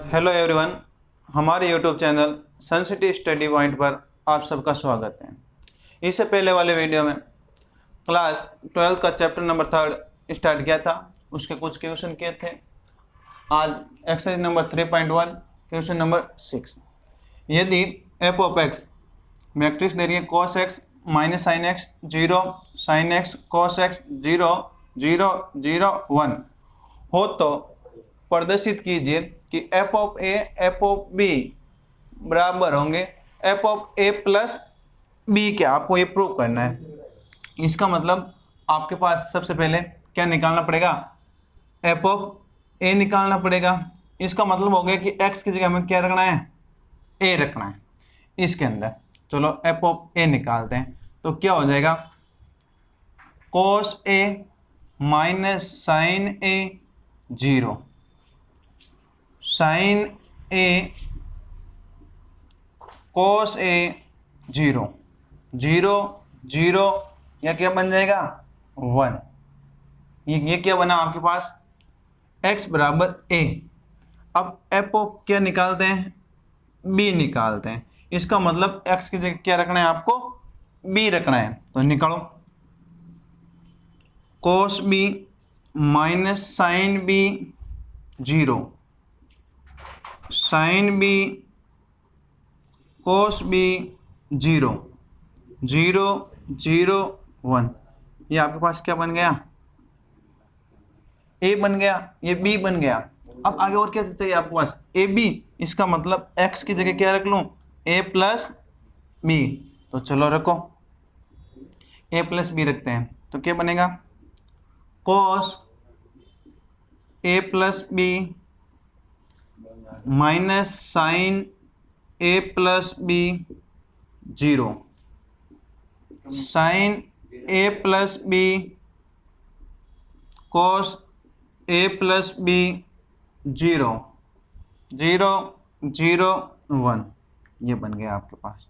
Hello everyone, हमारे YouTube channel Sun City study point पर आप सबका स्वागत है। इससे पहले वाले वीडियो में क्लास 12 का चैप्टर नंबर 3 स्टार्ट किया था, उसके कुछ क्वेश्चन किए थे। आज एक्सरसाइज नंबर 3.1 क्वेश्चन नंबर 6। यदि एफ ऑफ एक्स मैट्रिक्स दे रही है cos x minus sine x 0 sine x cos x 0 0 0 1 हो तो प्रदर्शित कीजिए कि f of A F of B बराबर होंगे f of A plus b के। आपको ये प्रूव करना है। इसका मतलब आपके पास सबसे पहले क्या निकालना पड़ेगा, एफ ऑफ ए निकालना पड़ेगा। इसका मतलब हो गया कि एक्स की जगह हमें क्या रखना है, ए रखना है इसके अंदर। चलो एफ ऑफ ए निकालते हैं तो क्या हो जाएगा, कोस ए माइनस साइन ए 0 साइन ए कोस ए 0 0 0 या क्या बन जाएगा 1। ये क्या बना आपके पास, x बराबर a। अब एफ ऑफ क्या निकालते हैं, b निकालते हैं। इसका मतलब x की जगह क्या रखना है, आपको b रखना है। तो निकालो cos b minus sine b 0 sine b cos b 0 0 0 1। ये आपके पास क्या बन गया, ए बन गया, ये बी बन गया। अब आगे और क्या चाहिए आपके पास, ए बी। इसका मतलब एक्स की जगह क्या रख लूं, ए प्लस बी। तो चलो रखो ए प्लस बी रखते हैं तो क्या बनेगा, कोस A plus B minus sine A plus B 0 sign A plus B cos A plus B 0 0 0 1। ये बन गया आपके पास।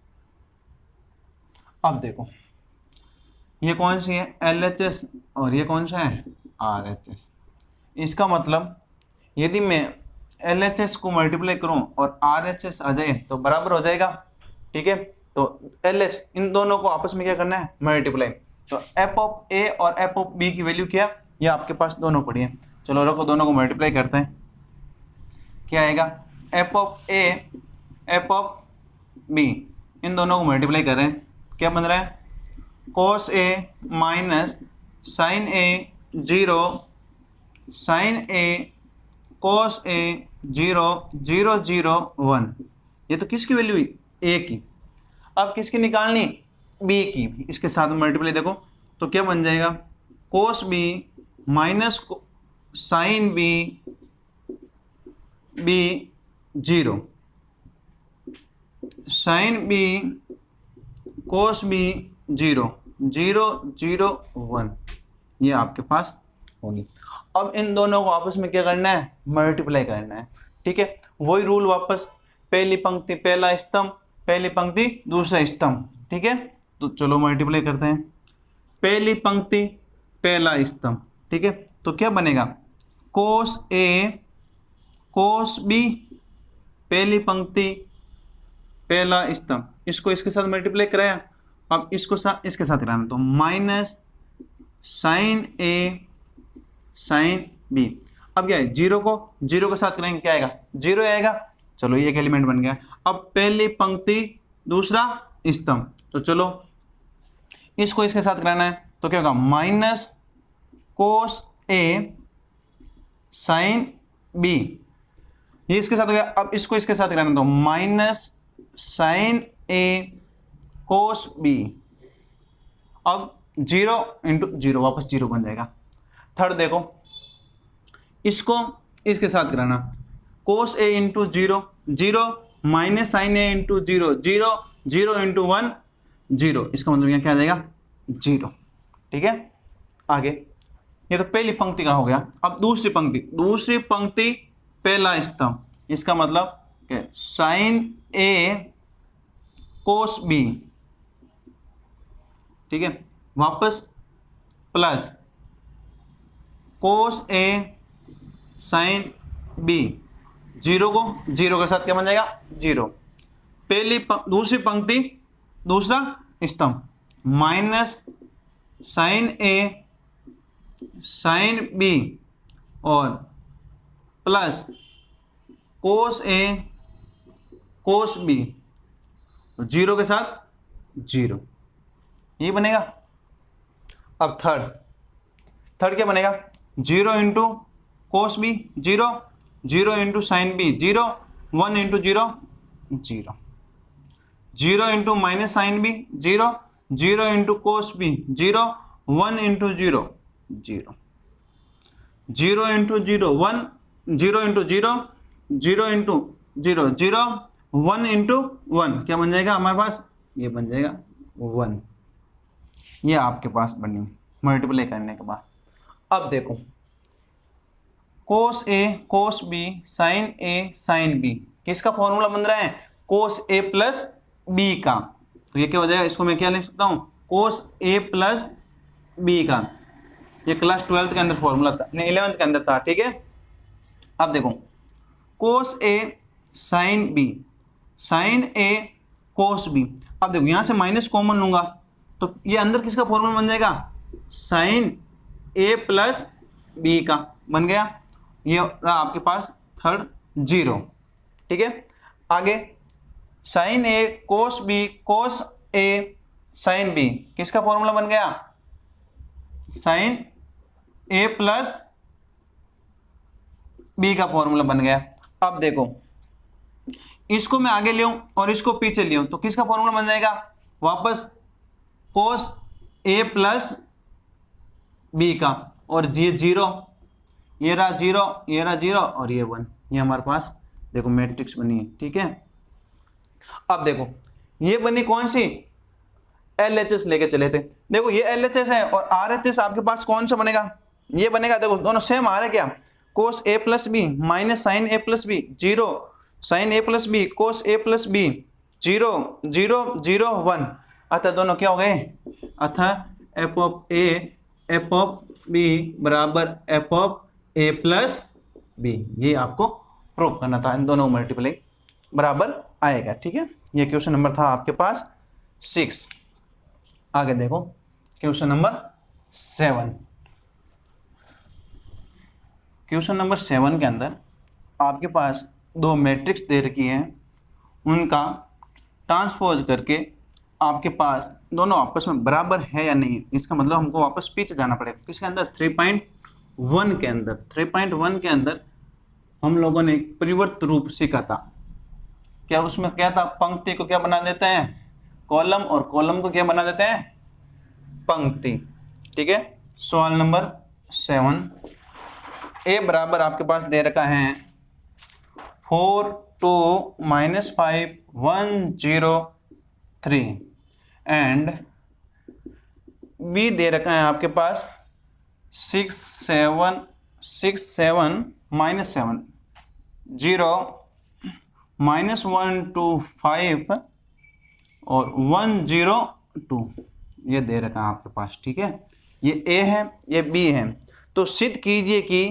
अब देखो ये कौन सी है, LHS और ये कौन सा है, RHS। इसका मतलब यदि मैं LHS को मल्टीप्लाई करूं और RHS आ जाए तो बराबर हो जाएगा। ठीक है, तो LH इन दोनों को आपस में क्या करना है, मल्टीप्लाई। तो एफ ऑफ ए और एफ ऑफ बी की वैल्यू क्या, ये आपके पास दोनों पड़ी है। चलो रखो, दोनों को मल्टीप्लाई करते हैं। क्या आएगा, F of A F of B, इन दोनों को मल्टीप्लाई कर रहे हैं। क्या बन रहा है, कोस ए माइनस साइन ए 0 साइन ए कोस ए 0 0 0 1। ये तो किसकी वैल्यू हुई, ए की। अब किसकी निकालनी, बी की। इसके साथ मल्टीप्लाई देखो तो क्या बन जाएगा, cos b minus sine b b 0 sine b cos b 0 0 0 1। ये आपके पास होगी। अब इन दोनों को आपस में क्या करना है, मल्टीप्लाई करना है। ठीक है, वही रूल वापस, पहली पंक्ति पहला स्तंभ, पहली पंक्ति दूसरा स्तंभ। ठीक है, तो चलो मल्टीप्लाई करते हैं। पहली पंक्ति पहला स्तंभ, ठीक है, तो क्या बनेगा, कोस ए कोस बी, पहली पंक्ति पहला स्तंभ, इसको इसके साथ मल्टीप्लाई कराया। अब इसको इसके साथ कराना, तो minus sine a sine B. अब क्या है, 0 को 0 के साथ करेंगे क्या आएगा, 0 आएगा। चलो ये एक एलिमेंट बन गया। अब पहली पंक्ति दूसरा स्तंभ, तो चलो इसको इसके साथ कराना है तो क्या होगा, माइनस कोस ए साइन बी, ये इसके साथ हो गया। अब इसको इसके साथ कराना, तो माइनस साइन ए कोस बी। अब 0 इंटू 0 वापस 0 बन जाएगा। थर्ड देखो, इसको इसके साथ कराना, कोस ए इंटू 0 0 माइनस साइन ए इंटू 0 0 0 इंटू 1 0। इसका मतलब यहाँ क्या आ जाएगा, 0। ठीक है, आगे ये तो पहली पंक्ति का हो गया। अब दूसरी पंक्ति पहला स्तंभ, इसका मतलब क्या, साइन ए कोस बी। ठीक है, वापस प्लस कोस ए साइन बी जीरो को जीरो के साथ क्या बन जाएगा, जीरो। दूसरी पंक्ति दूसरा स्तंभ, minus sine a sine b और plus cos a cos b, zero के साथ जीरो, ये बनेगा। अब थर्ड क्या बनेगा, zero into cos b zero, zero into sine b zero, one into zero zero, zero into minus sine b zero, zero into cos b zero, one into zero zero, zero into zero one, zero into zero, zero into zero zero, one into one क्या बन जाएगा हमारे पास, ये बन जाएगा one. ये आपके पास बनी मल्टीप्लाई करने के बाद। अब देखो कोस a cos B sign a sine B, किसका फॉर्मूला बन रहा है, कोस ए प्लस बी का। तो ये क्या हो जाएगा, इसको मैं क्या लिख सकता हूँ, कोस ए प्लस बी का। ये क्लास 12th के अंदर फॉर्मूला था, नहीं 11th के अंदर था, ठीक है। अब देखो कोस ए साइन बी, साइन ए कोस बी। अब देखो यहाँ से माइनस कॉमन लूंगा तो ये अंदर किसका फॉर्मूला बन जाएगा, साइन ए प्लस बी का बन गया। ये रहा आपके पास थर्ड जीरो, ठीक है। आगे साइन ए कोस बी कोस ए साइन बी, किसका फॉर्मूला बन गया, साइन ए प्लस बी का फॉर्मूला बन गया। अब देखो इसको मैं आगे ले आऊं और इसको पीछे ले आऊं तो किसका फॉर्मूला बन जाएगा, वापस कोस ए प्लस बी का, और ये जीरो, ये रहा जीरो, ये रहा जीरो और ये वन। ये हमारे पास देखो मैट्रिक्स बनी है, ठीक है। अब देखो ये बनी कौन सी, LHS लेके चले थे। देखो ये LHS है और RHS आपके पास कौन सा बनेगा, ये बनेगा। देखो दोनों सेम आ रहे क्या, cos A plus B minus sine A plus B zero, sine A plus B cos A plus B zero zero zero one. अतः दोनों क्या हो गए, अतः एफ ऑफ बी बराबर F of A plus B. ये आपको प्रूव करना था, इन दोनों मल्टीप्लाई बराबर आएगा, ठीक है। ये क्वेश्चन नंबर था आपके पास 6। आगे देखो क्वेश्चन नंबर 7। क्वेश्चन नंबर 7 के अंदर आपके पास दो मैट्रिक्स दे रखी है, उनका ट्रांसपोज करके आपके पास दोनों आपस में बराबर है या नहीं, इसका मतलब हमको वापस पीछे जाना पड़ेगा। किसके अंदर, 3.1 के अंदर। 3.1 के अंदर हम लोगों ने एक परिवर्त रूप सीखा था। क्या उसमें क्या था, पंक्ति को क्या बना देते हैं कॉलम, और कॉलम को क्या बना देते हैं पंक्ति, ठीक है। सवाल नंबर 7, ए बराबर आपके पास दे रखा है 4 2 -5 1 0 3 एंड बी दे रखा है आपके पास 6 7 -7 0 -1 2 5 और 1 0 2 ये दे रखा है आपके पास, ठीक है। ये ए है, ये बी है। तो सिद्ध कीजिए कि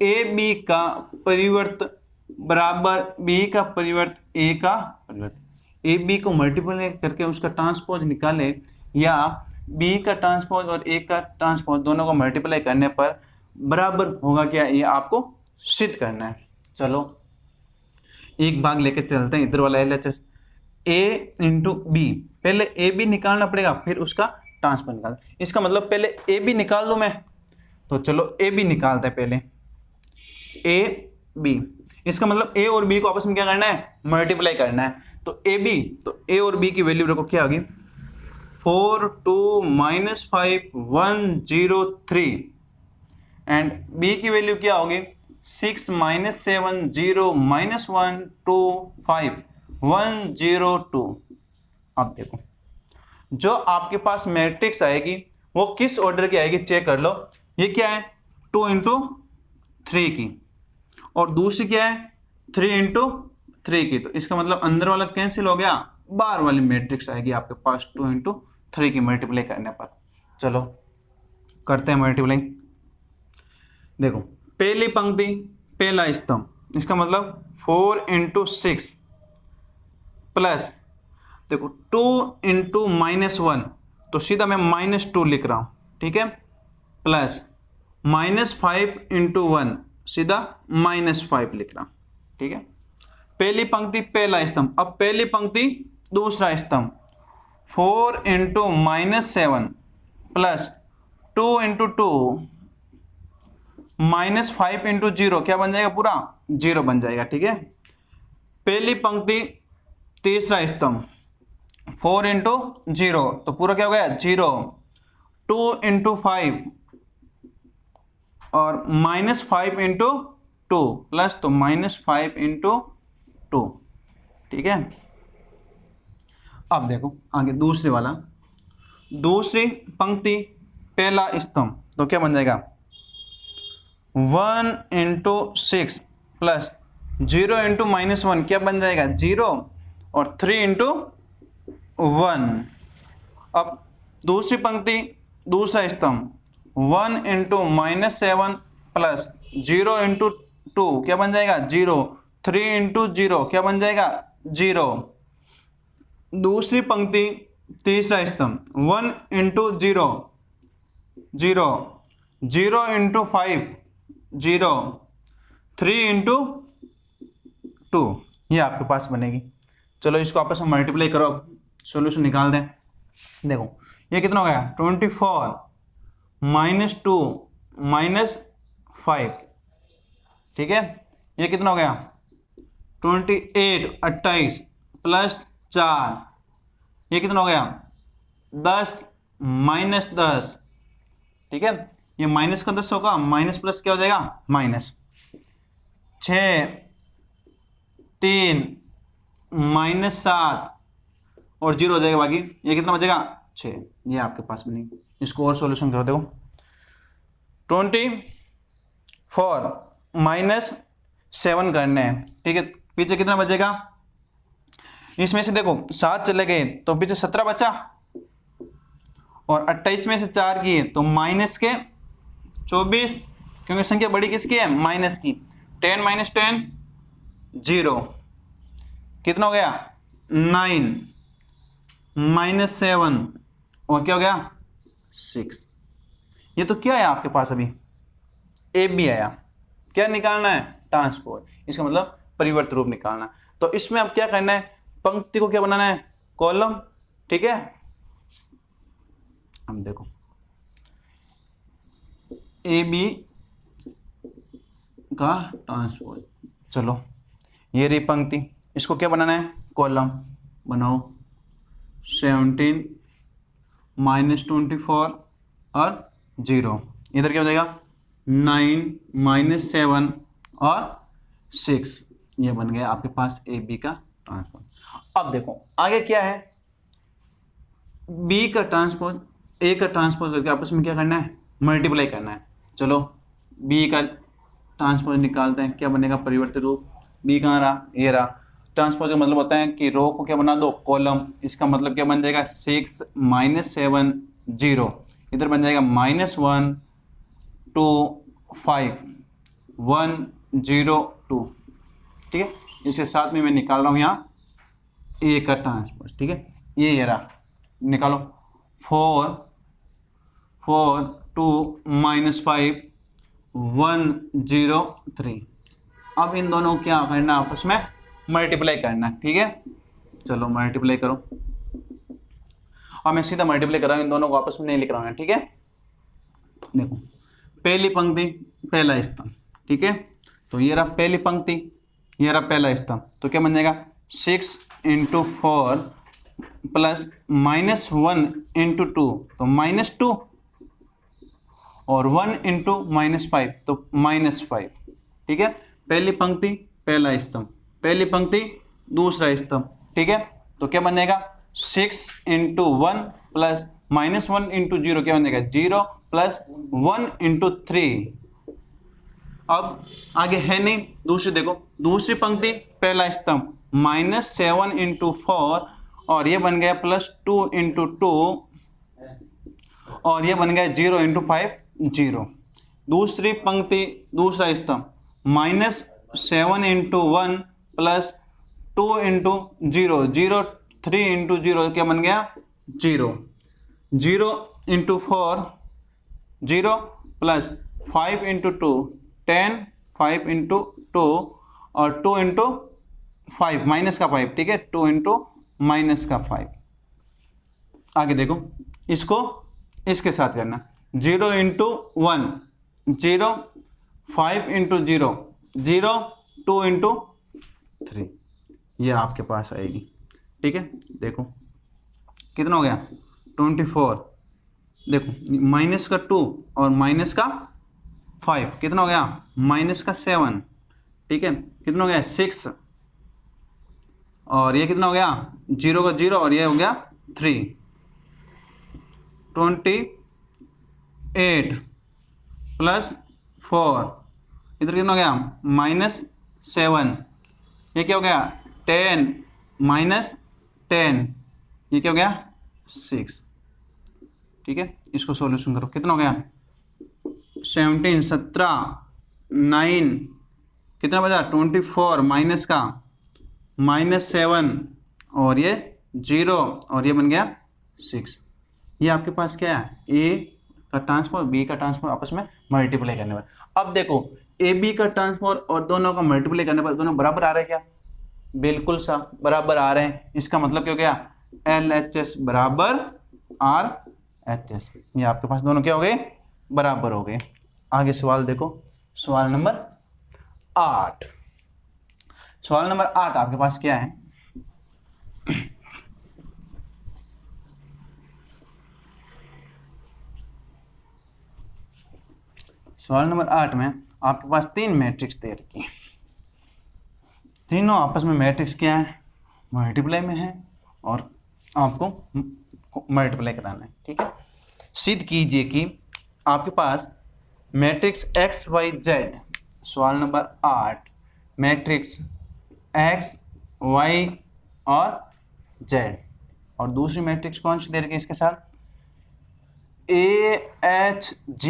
ए बी का परिवर्त बराबर बी का परिवर्त ए का परिवर्त। ए बी को मल्टीप्लाई करके उसका ट्रांसपोज निकाले, या बी का ट्रांसपोज और ए का ट्रांसपोज दोनों को मल्टीप्लाई करने पर बराबर होगा क्या, ये आपको सिद्ध करना है। चलो एक भाग लेके चलते हैं, इधर वाला LHS ए इंटू बी। पहले ए बी निकालना पड़ेगा, फिर उसका ट्रांसपोज निकाल। इसका मतलब पहले ए बी निकाल लूँ मैं, तो चलो ए बी निकालते हैं पहले। ए बी, इसका मतलब ए और बी को आपस में क्या करना है, मल्टीप्लाई करना है। तो ए बी, तो ए और बी की वैल्यू देखो क्या होगी, 4 2 -5 1 0 3 एंड बी की वैल्यू क्या होगी 6 -7 0 -1 2 5 1 0 2। अब देखो जो आपके पास मैट्रिक्स आएगी वो किस ऑर्डर की आएगी चेक कर लो। ये क्या है 2 × 3 की, और दूसरी क्या है 3 × 3 की। तो इसका मतलब अंदर वाला कैंसिल हो गया, बाहर वाली मैट्रिक्स आएगी आपके पास 2 × 3 की मल्टीप्लाई करने पर। चलो करते हैं मल्टीप्लाई। देखो पहली पंक्ति पहला स्तंभ इसका मतलब 4 इंटू 6 प्लस, देखो 2 इंटू -1 तो सीधा मैं -2 लिख रहा हूँ, ठीक है, प्लस -5 इंटू 1 सीधा -5 लिख रहा हूँ, ठीक है। पहली पंक्ति पहला स्तंभ, अब पहली पंक्ति दूसरा स्तंभ, 4 इंटू -7 प्लस 2 इंटू 2 -5 इंटू 0 क्या बन जाएगा, पूरा 0 बन जाएगा, ठीक है। पहली पंक्ति तीसरा स्तंभ, 4 इंटू 0 तो पूरा क्या हो गया 0, 2 इंटू 5 और -5 इंटू 2 प्लस तो -5 इंटू 2, ठीक है। अब देखो आगे दूसरे वाला, दूसरी पंक्ति पहला स्तंभ तो क्या बन जाएगा 1 इंटू 6 प्लस 0 इंटू -1 क्या बन जाएगा 0 और 3 इंटू 1। अब दूसरी पंक्ति दूसरा स्तंभ 1 इंटू -7 प्लस 0 इंटू 2 क्या बन जाएगा 0, 3 इंटू 0 क्या बन जाएगा 0। दूसरी पंक्ति तीसरा स्तंभ 1 इंटू 0 0, 0 इंटू 5 0, 3 इंटू 2, ये आपके पास बनेगी। चलो इसको आपस में मल्टीप्लाई करो, सॉल्यूशन निकाल दें। देखो ये कितना हो गया 24 -2 -5, ठीक है। ये कितना हो गया 28 प्लस 4, ये कितना हो गया 10 -10, ठीक है। ये माइनस का 10 होगा, माइनस प्लस क्या हो जाएगा माइनस 6 3 -7 और 0 हो जाएगा बाकी, ये कितना बचेगा 6, ये आपके पास बनेगी। इसको और सॉल्यूशन करो, देखो 24 -7 करने हैं, ठीक है। पीछे कितना बचेगा, इसमें से देखो 7 चले गए तो पीछे 17 बचा और 28 में से 4 किए तो माइनस के 24, क्योंकि संख्या बड़ी किसकी है माइनस की। 10 - 10 0, कितना हो गया 9 -7 और क्या हो गया 6। ये तो क्या है आपके पास अभी ए बी आया, क्या निकालना है ट्रांसपोज, इसका मतलब परिवर्त रूप निकालना। तो इसमें अब क्या करना है, पंक्ति को क्या बनाना है कॉलम, ठीक है। अब देखो ए बी का ट्रांसपोज, चलो ये रही पंक्ति, इसको क्या बनाना है कॉलम, बनाओ 17 -24 और 0, इधर क्या हो जाएगा 9 -7 और 6, ये बन गया आपके पास ए बी का ट्रांसपोज। अब देखो आगे क्या है, बी का ट्रांसपोज ए का ट्रांसपोज करके आपस में क्या करना है मल्टीप्लाई करना है। चलो बी का ट्रांसपोज निकालते हैं, क्या बनेगा परिवर्तित रूप, बी कहाँ रहा ये रहा। ट्रांसपोज का मतलब होता है कि रो को क्या बना दो कॉलम, इसका मतलब क्या बन जाएगा 6 -7 0, इधर बन जाएगा -1 2 5 1 0 2, ठीक है। इसके साथ में मैं निकाल रहा हूँ यहाँ ए का ट्रांसपोज, ठीक है। ये रहा, निकालो 4 2 -5 1 0 3। अब इन दोनों को क्या करना आपस में मल्टीप्लाई करना, ठीक है। चलो मल्टीप्लाई करो, और मैं सीधा मल्टीप्लाई कर रहा हूँ, इन दोनों को आपस में नहीं लिख रहा हूँ, ठीक है। देखो पहली पंक्ति पहला स्तंभ, ठीक है, तो ये रहा पहली पंक्ति, ये रहा पहला स्तंभ, तो क्या बन जाएगा 6 × 4 प्लस -1 × 2 तो -2 और 1 × -5 तो -5, ठीक है। पहली पंक्ति पहला स्तंभ, पहली पंक्ति दूसरा स्तंभ, ठीक है। तो क्या बन जाएगा 6 × 1 प्लस -1 × 0 क्या बन जाएगा 0 प्लस 1 × 3। अब आगे है नहीं, दूसरी देखो, दूसरी पंक्ति पहला स्तंभ -7 × 4 और ये बन गया +2 × 2 और ये बन गया 0 × 5 0। दूसरी पंक्ति दूसरा स्तंभ 7 इंटू 1 प्लस 2 इंटू 0, 0 3 इंटू 0 क्या बन गया 0, 0 इंटू 4 0 प्लस 5 इंटू 2 10, 5 इंटू 2 और 2 इंटू 5 माइनस का 5, ठीक है 2 इंटू माइनस का 5। आगे देखो इसको इसके साथ करना 0 इंटू 1 0, 5 इंटू 0 0, 2 इंटू 3, ये आपके पास आएगी, ठीक है। देखो कितना हो गया 24, देखो माइनस का 2 और माइनस का 5 कितना हो गया माइनस का 7, ठीक है कितना हो गया 6, और ये कितना हो गया 0 का 0 और ये हो गया 3, 28 प्लस 4 इधर कितना हो गया -7, ये क्या हो गया 10 माइनस 10, ये क्या हो गया 6, ठीक है। इसको सॉल्यूशन करो कितना हो गया 17 17 9 कितना बचा 24 माइनस का -7 और ये 0 और ये बन गया 6। ये आपके पास क्या है ए का ट्रांसफॉर बी का ट्रांसफॉर आपस में मल्टीप्लाई करने पर। अब देखो ए बी का ट्रांसफॉर और दोनों का मल्टीप्लाई करने पर दोनों बराबर आ रहे हैं क्या, बिल्कुल सा बराबर आ रहे हैं। इसका मतलब क्या हो गया LHS बराबर RHS, ये आपके पास दोनों क्या हो गए बराबर हो गए। आगे सवाल देखो, सवाल नंबर 8। सवाल नंबर 8 आपके पास क्या है सवाल नंबर 8 में आपके पास 3 मैट्रिक्स दे रखी है, तीनों आपस में मैट्रिक्स क्या है मल्टीप्लाई में है और आपको मल्टीप्लाई कराना है, ठीक है। सिद्ध कीजिए कि आपके पास मैट्रिक्स एक्स वाई जेड, सवाल नंबर 8 मैट्रिक्स एक्स वाई और जेड, और दूसरी मैट्रिक्स कौन सी दे रखी है इसके साथ AHG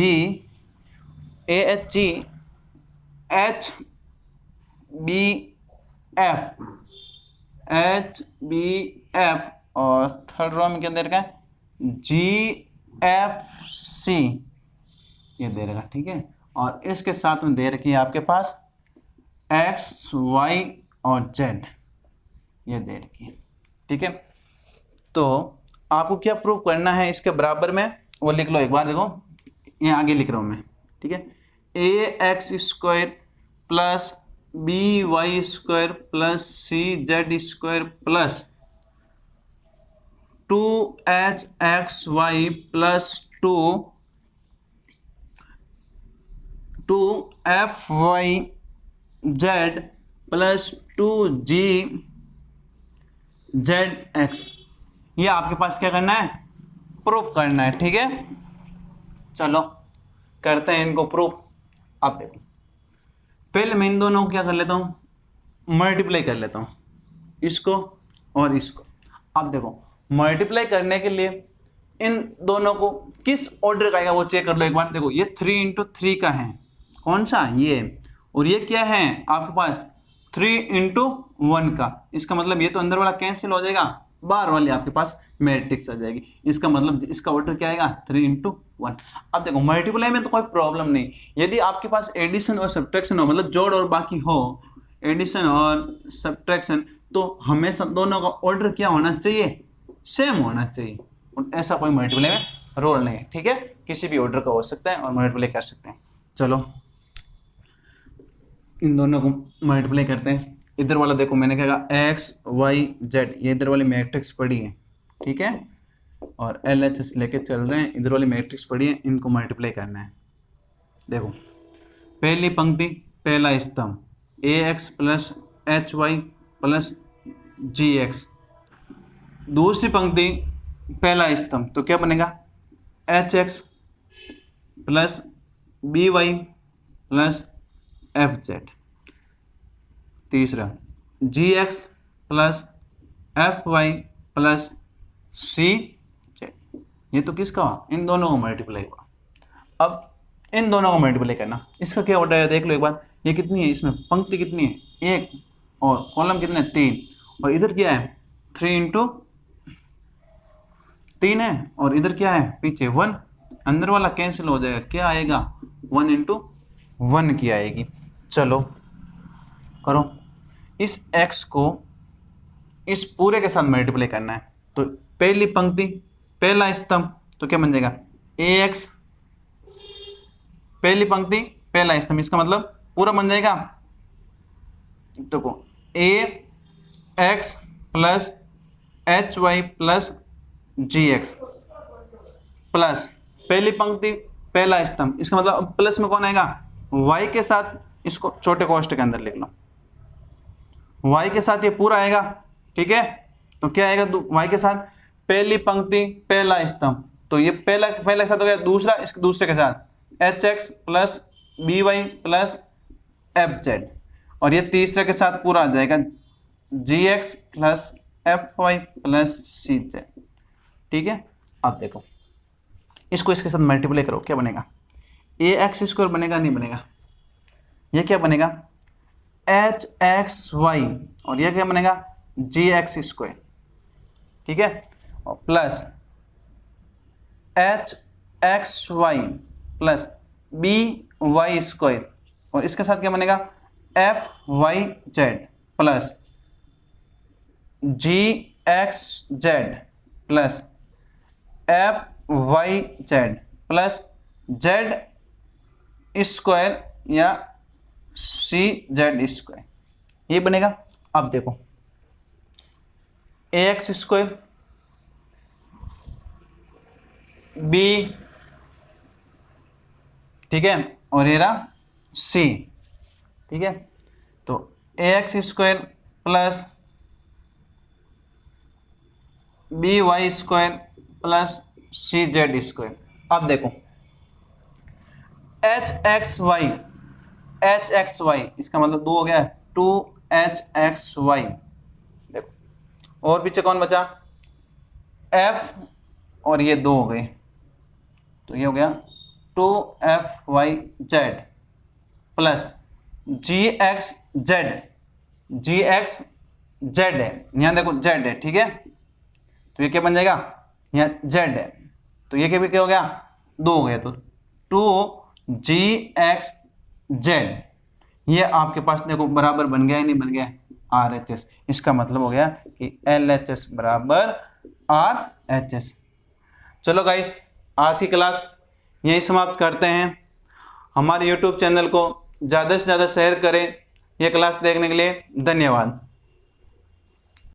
HBF और थर्ड रो में क्या दे रखा है GFC, ये दे रखा, ठीक है। और इसके साथ में दे रखी है आपके पास X Y और Z, ये दे रखी है, ठीक है। तो आपको क्या प्रूव करना है इसके बराबर में वो लिख लो एक बार, देखो ये आगे लिख रहा हूं मैं, ठीक है। AX² plus BY² plus CZ² plus 2HXY plus 2FYZ plus 2GZX, ये आपके पास क्या करना है प्रूफ करना है, ठीक है। चलो करते हैं इनको प्रूफ। अब देखो पहले मैं इन दोनों को क्या कर लेता हूं मल्टीप्लाई कर लेता हूं, इसको और इसको। अब देखो मल्टीप्लाई करने के लिए इन दोनों को किस ऑर्डर का आएगा वो चेक कर लो एक बार। देखो ये 3 इंटू 3 का है, कौन सा ये, और ये क्या है आपके पास 3 इंटू 1 का, इसका मतलब ये तो अंदर वाला कैंसिल हो जाएगा, बाहर वाली आपके पास मैट्रिक्स आ जाएगी, इसका मतलब इसका ऑर्डर क्या आएगा 3 इंटू 1। अब देखो मल्टीप्लाई में तो कोई प्रॉब्लम नहीं, यदि आपके पास एडिशन और सब्ट्रैक्शन हो, मतलब जोड़ और बाकी हो, एडिशन और सब्ट्रैक्शन, तो हमेशा दोनों का ऑर्डर क्या होना चाहिए सेम होना चाहिए, और ऐसा कोई मल्टीप्लाई में रोल नहीं है, ठीक है। किसी भी ऑर्डर का हो सकता है और मल्टीप्लाई कर सकते हैं। चलो इन दोनों को मल्टीप्लाई करते हैं। इधर वाला देखो मैंने कहा XYZ, ये इधर वाली मैट्रिक्स पड़ी है, ठीक है, और LHS लेके चल रहे हैं, इधर वाली मैट्रिक्स पड़ी है, इनको मल्टीप्लाई करना है। देखो पहली पंक्ति पहला स्तंभ AX plus HY plus GX, दूसरी पंक्ति पहला स्तंभ तो क्या बनेगा HX plus BY plus FZ, तीसरा GX plus FY plus CZ, ये तो किसका हुआ इन दोनों को मल्टीप्लाई हुआ। अब इन दोनों को मल्टीप्लाई करना, इसका क्या ऑर्डर है देख लो एक बार, ये कितनी है, इसमें पंक्ति कितनी है 1 और कॉलम कितने 3 और इधर क्या है 3 इंटू 3 है और इधर क्या है पीछे 1, अंदर वाला कैंसिल हो जाएगा, क्या आएगा 1 इंटू 1 की आएगी। चलो करो, इस x को इस पूरे के साथ मल्टीप्लाई करना है। तो पहली पंक्ति पहला स्तंभ तो क्या बन जाएगा ax, पहली पंक्ति पहला स्तंभ, इसका मतलब पूरा बन जाएगा। देखो ax plus hy plus gx plus पहली पंक्ति पहला स्तंभ, इसका मतलब प्लस में कौन आएगा y के साथ, इसको छोटे कोष्ठक के अंदर लिख लो, y के साथ ये पूरा आएगा। ठीक है, तो क्या आएगा y के साथ पहली पंक्ति पहला स्तंभ, तो ये पहला के साथ हो गया, दूसरा इसके दूसरे के साथ hx plus by plus fz और ये तीसरे के साथ पूरा आ जाएगा gx plus fy plus cz। ठीक है, अब देखो इसको इसके साथ मल्टीप्लाई करो, क्या बनेगा ax स्क्वायर बनेगा, नहीं बनेगा, ये क्या बनेगा hxy और ये क्या बनेगा gx स्क्वायर। ठीक है, और plus hxy plus by square और इसके साथ क्या बनेगा fyz plus gxz plus fyz plus z square या cz स्क्वायर, ये बनेगा। अब देखो ax स्क्वायर b, ठीक है, और ये रहा c। ठीक है, तो ax square plus by square plus cz square. अब देखो hxy इसका मतलब 2 हो गया 2hxy। देखो और पीछे कौन बचा f और ये 2 हो गए, तो ये हो गया 2fyz प्लस gxz है, यहाँ देखो z है। ठीक है, तो ये क्या बन जाएगा, यहाँ z है तो ये क्या हो गया 2 हो गया, तो 2gxz, ये आपके पास देखो बराबर बन गया या नहीं बन गया RHS। इसका मतलब हो गया कि LHS बराबर RHS। चलो गाइस, आज की क्लास यही समाप्त करते हैं। हमारे YouTube चैनल को ज़्यादा से ज़्यादा शेयर करें। यह क्लास देखने के लिए धन्यवाद।